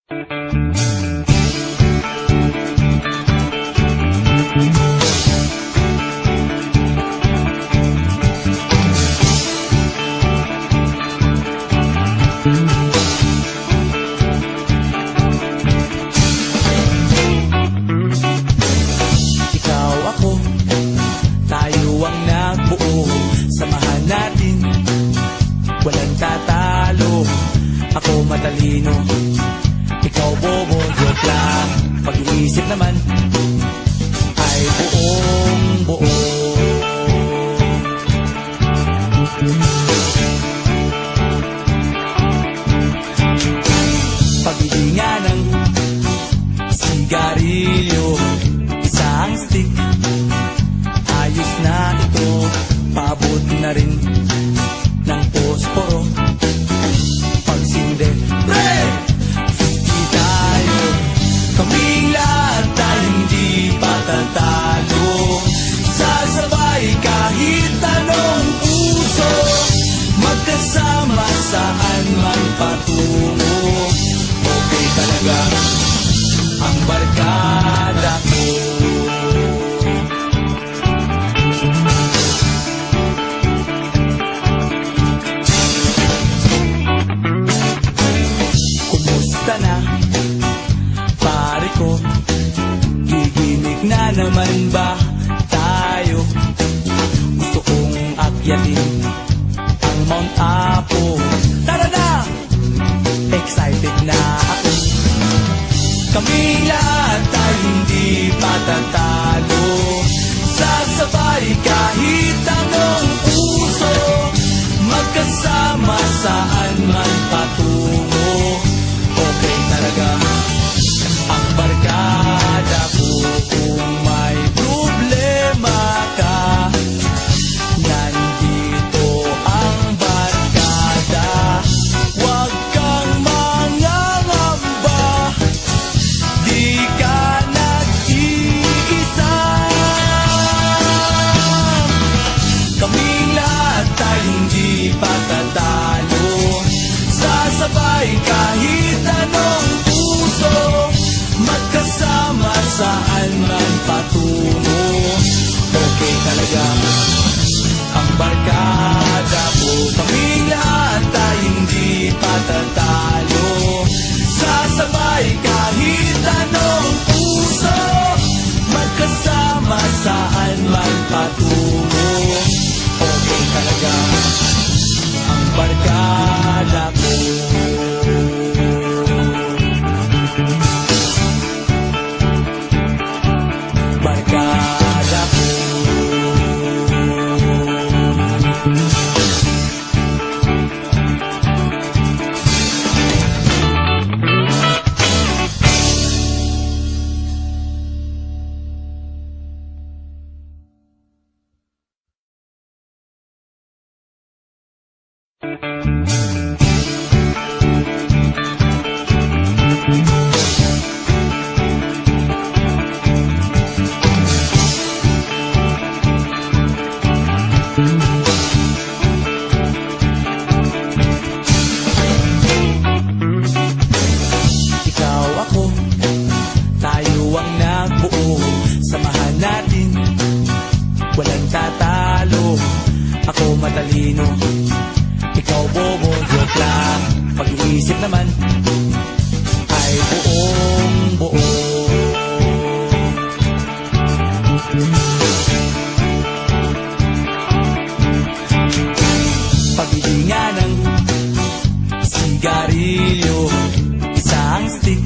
Ikaw ako, tayo ang nagbuo. Samahan natin, walang tatalo. Ako matalino, ikaw bobo. Joke lang, pag-iisip naman ay buong buo. Paghihinga ng sigarilyo, isang stick, ayos na ito. Paabot na rin ng posporo. Pagsinde, pre! 50 tayo, kaming lahat tayo hindi patatalo. Sasabay kahit anong puso, magkasama saan man patungo. Okay talaga ang barkada ko. Kumusta na, pare ko? Giginig na naman ba tayo? Gusto kong akyatin ang Mount Apo. Tara na! Excited na ako. Kaming lahat tayo hindi patatalo. Sasabay kahit anong puso, magkasama saan man patungo. Okay talaga ang barkada ko. Kung may problema ka, nandito ang barkada. Huwag kang mangangamba, di ka nag-iisa. Kaming lahat tayo hindi patatalo. Sasabay kahit anong puso, magkasama saan man patungo. Okay talaga ang barkada ko. Kaming lahat tayo hindi patatalo. Sasabay kahit anong puso, magkasama saan man patungo. Okay talaga ang barkada ko. Barkada ko. Ikaw ako, tayo ang nagbuo. Samahan natin, walang tatalo. Ako matalino, ikaw bobo. Joke lang, pag-iisip naman ay buong buo. Paghihinga ng sigarilyo, isang stick,